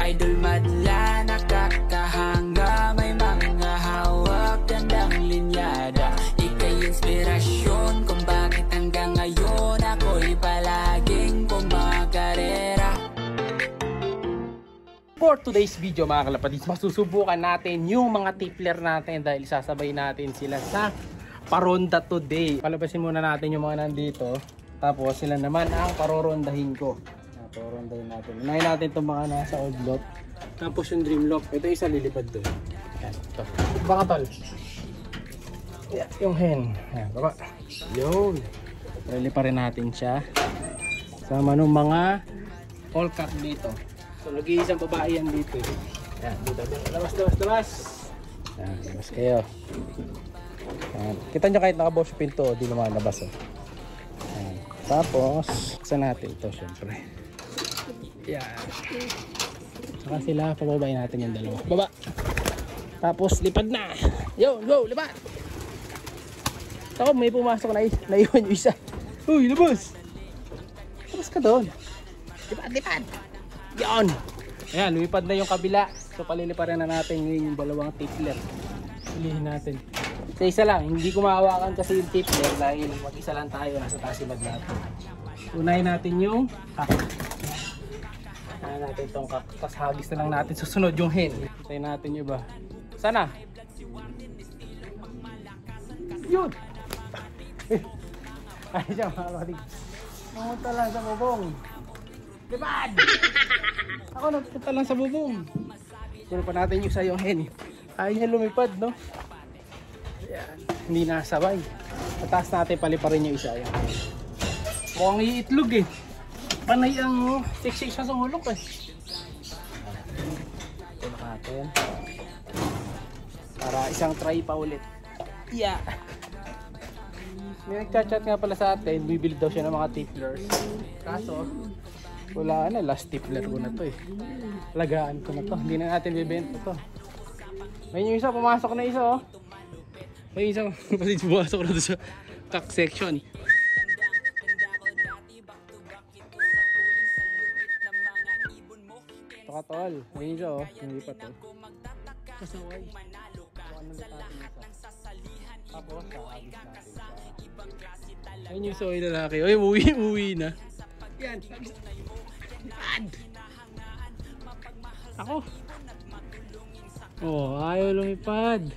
Idol madla, nakakahanga, may mga hawak, gandang linyada. Ika'y inspirasyon kung bakit hanggang ngayon ako'y palaging kumakarera. For today's video mga kalapatids, masusubukan natin yung mga tipler natin dahil sasabay natin sila sa paronda today. Palabasin muna natin yung mga nandito, tapos sila naman ang parorondahin ko. Parorondahin natin. Unahin natin itong mga nasa old lot, tapos yung dream lock. Ito isa lilipad doon. Yan, ito. Baka tol. Yeah, yung hen. Yan, baba. Yun. Lilipa rin natin siya. Sama nung mga all cut dito. So, nag-iisang babae yan dito. Yan, dito. Labas. Yan, labas kayo. Yan. Kita nyo kahit nakabawas yung pinto, di naman labas. Yan. Tapos, isa natin ito syempre. Yan. Saka sila, pababayin natin yung dalawa. Baba. Tapos, lipad na. Yo, go, lipad. Ako, may pumasok na iwan yung isa. Uy, labas. Labas ka doon. Lipad. Yan. Ayan, lumipad na yung kabila. So, paliliparan na natin yung dalawang tipler. Pilihin natin. Isa lang, hindi ko mahawakan kasi yung tipler dahil mag-isa lang tayo. Nasa taas yung maglato. Unahin natin yung natin itong tapos hagis na lang natin, susunod yung hen. Tayo natin yung iba. Sana? Yun! Ay siya mga kapatid. Namunta lang sa bubong. Lipad! Ako nagpunta lang sa bubong. Sunod pa natin yung isa yung hen. Ayaw niya lumipad, no? Ayan. Hindi nasabay. Mataas natin paliparin yung isa. Ayan. Mukhang iitlog eh. Panay ang siksik siya sa hulok eh. Ito natin. Para isang try pa ulit. Yeah. May nagchat-chat nga pala sa atin, bibili daw siya ng mga tiplers. Kaso, wala na, last tipler ko na to eh. Alagaan ko na to, hindi na natin bibenta to. May yung isa, pumasok na isa oh. May isa, pumasok na doon sa cock section. Tol, ayun siya oh, hindi pa to. Kasaway. Ano na natin isa. Tapos, kakabis natin siya. Ayun yung soy lalaki. Uy, uwi na. Yan, sabis. Yan! Ako! Oh, ayaw lumipad.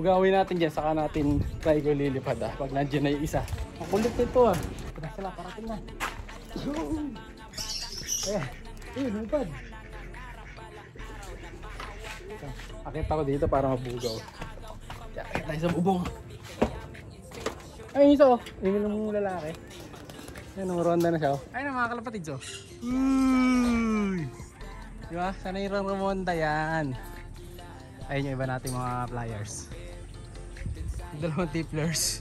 Pagawin natin dyan, saka natin try ko lilipad ah. Pag nandiyan na yung isa. Ang kulit nito ah. Tara sila, parating na. Ayan. Ayun, lumipad. Akit ako dito para mabugaw. Akit tayo sa bubong. Ayun isa oh. Ayun yung lalaki. Ayun, ronda na siya oh. Ayun ang mga kalapatids oh. Uy! Diba? Sana yung ramonda yan. Ayun yung iba nating mga pliers. Dalawang tiplers.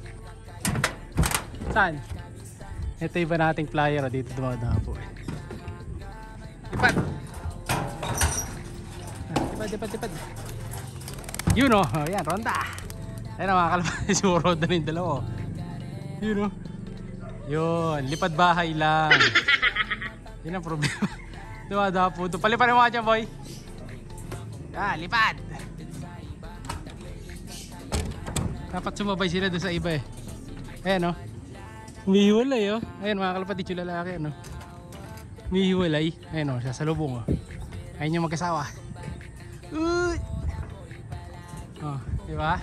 Saan? Ito iba nating plier oh. Dito dumadapo eh. Lipad! Lipad. Yun o, yan, ronda. Ayun o mga kalapatids, ronda na yung dalawa o. Yun o. Yun, lipad bahay lang. Yun ang problema. Dumadapo ito. Paliparin mo ka dyan, boy. Ah, lipad. Dapat sumabay sila doon sa iba eh. Ayan o. Humihiwalay o. Ayan mga kalapatids, yung lalaki ano. Humihiwalay. Ayan o, sasalubong o. Ayun yung magkasawa. Uy! Oh, di ba?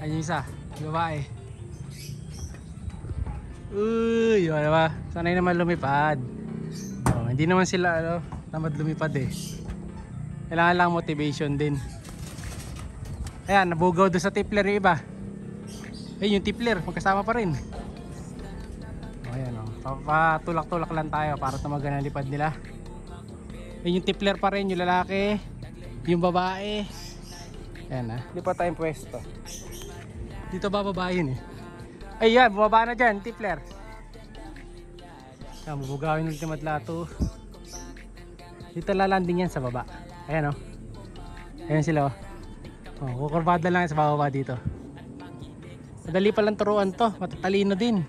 Ayun yung isa, babae. Uy, di ba? Sanay naman lumipad. Oh, hindi naman sila ano, tamad lumipad eh. Kailangan lang motivation din. Ayan, nabugaw doon sa tipler yung iba. Ayun yung tipler, magkasama pa rin. Oh, ayan oh. Papatulak-tulak lang tayo para tumagan ang lipad nila. Ayun yung tipler pa rin, yung lalaki. Yung babae. Ayan ah. Di pa tayong pwesto. Dito ba babae yun eh. Ayan, bumaba na dyan, tipler. Ayan, bubugawin ulit yung matlato. Dito lalanding yan sa baba. Ayan oh. Ayan sila oh. Oh, kukurbada lang sa baba dito. Madali palang turuan to. Matatalino din.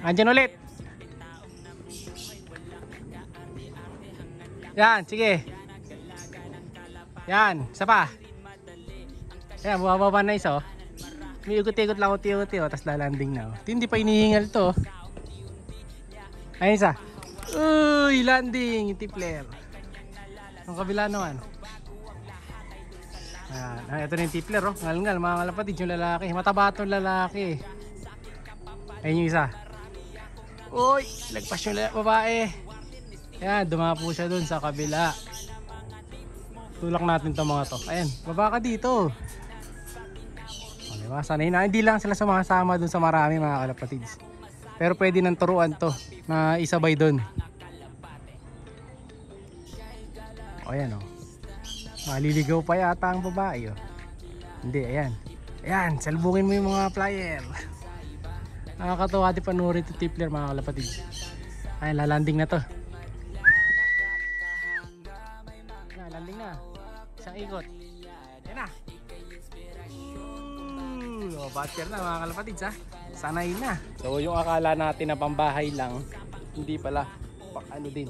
Andyan ulit. Yan, sige. Yan, isa pa. Yan, bumababa na isa oh. May ikot-ikot lang uti-uti oh, tapos lalanding na oh. Hindi pa inihingal to. Ayun isa. Uy, landing, tipler. Ang kabila naman. Ayan, ito na yung tipler oh. Ngal-ngal mga kalapatid, yung lalaki. Mataba itong lalaki. Ayun yung isa. Uy, lagpas yung babae. Ayan, dumapo siya dun sa kabila. Tulak natin itong mga to. Ayan, baba ka dito. O, diba? Sanay na. Hindi lang sila sumasama dun sa marami mga kalapatids. Pero pwede nang turuan to na isabay dun. O, ayan o. Maliligaw pa yata ang babae o. Hindi, ayan. Ayan, salubungin mo yung mga flyer. Nakakatawa din panurin ito tipler mga kalapatids. Ayan, lalanding na to. Landing na. Isang ikot. Yan na. Batcher na mga kalapatids ha. Sanay na. So yung akala natin na pambahay lang, hindi pala. Ano din.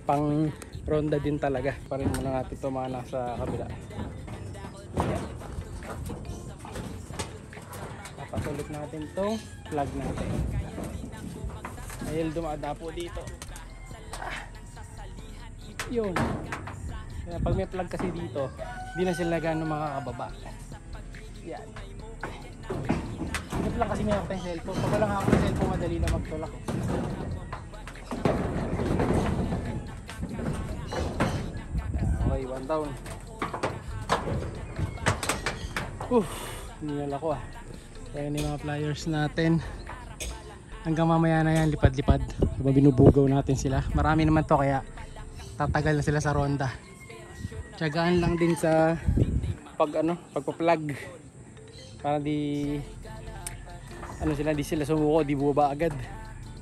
Pang ronda din talaga. Parin muna natin ito mga nasa kabila. Yan. Papasulit natin itong plug natin. Dahil dumadapo dito. Yun. Kaya pag may plug kasi dito, hindi na sila gano'ng makakababa. Yan. Hindi lang kasi may ako tayong cellphone. Pag walang ako ng cellphone, madali na magtulak. Okay, one down. Ninala ko ah. Kaya yung mga flyers natin. Hanggang mamaya na yan, lipad-lipad. Habang binubugaw natin sila. Marami naman to kaya tatagal na sila sa ronda. Tiyagaan lang din sa pagpa-plug para di di sila sumuko, di bubaba agad.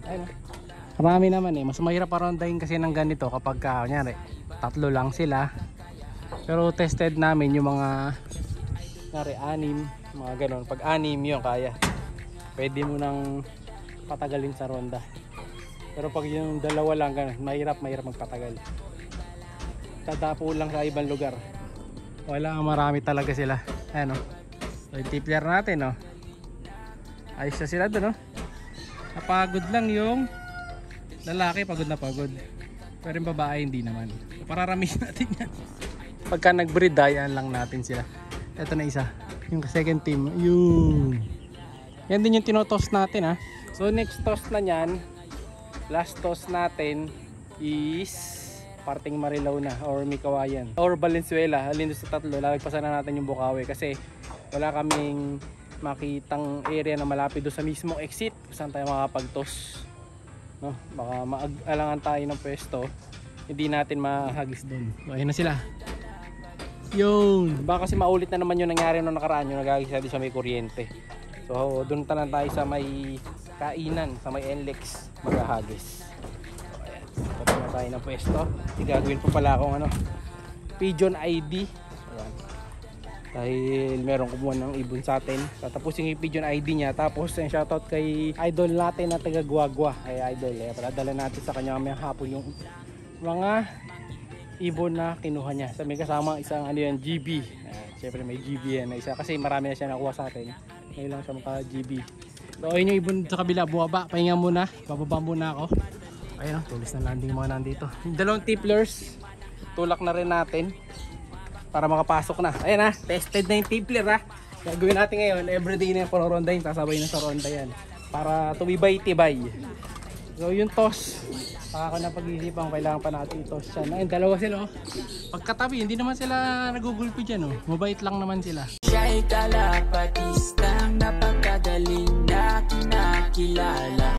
Ayun. Marami naman eh. Mas mahirap parondahin kasi ng ganito kapag kunyari tatlo lang sila. Pero tested namin yung mga anim, mga ganon. Pag anim yun kaya. Pwede mo nang patagalin sa ronda. Pero pag yung dalawa lang ganun, mahirap magpatagal. Tadapo lang sa ibang lugar. Wala, marami talaga sila. Ayan o. So, yung tipler natin o. Ayos na sila dun o. Napagod lang yung lalaki, pagod na pagod. Pero yung babae hindi naman. So, pararamihin natin yan. Pagka nag-breed, dayaan lang natin sila. Ito na isa. Yung second team. Yun. Yan din yung tinotoss natin ha. So next toss na nyan, last toss natin is parting Marilao na or Mikawayan or Valenzuela. Alin doon sa tatlo, lalagpasan na natin yung Bukawi kasi wala kaming makitang area na malapit doon sa mismo exit kung saan tayo makapag-toss, no? Baka maalangan tayo ng pwesto, hindi natin mahagis doon. So ayun na sila. Yun, baka kasi maulit na naman yung nangyari noong nakaraan, yung nagagis natin sa may kuryente. So doon tanan tayo sa may kainan, sa may NLEX maghahagis. Tapos na tayo ng pwesto. Gagawin pa pala akong Pigeon ID. Ayan. Dahil meron kumuha ng ibon sa atin. Tatapusin yung Pigeon ID niya. Tapos shoutout kay idol natin na taga Guagua. Ay idol, paladala natin sa kanya may hapon yung mga ibon na kinuha niya. So may kasama isang GB. Siyempre may GB yan na isa kasi marami na siya nakuha sa atin. Ngayon lang siya maka GB. So ayun yung ibon sa kabila, buwaba. Pahinga muna, bababa muna ako. Ayun, tulis na landing mga nandito. Yung dalawang tiplers, tulak na rin natin para makapasok na. Ayun ha, tested na yung tipler ha. Gagawin natin ngayon, everyday na yung panorondahin, sasabay na sa ronda yan. Para tumibay-tibay. So yung toss, baka na pag-iisipan, kailangan pa natin i-toss yan. Ayun, dalawa sila oh. Pagkatabi, hindi naman sila nagugulpi dyan oh. Mabait lang naman sila. Siya'y kalapatistang napakagaling na kinakilala.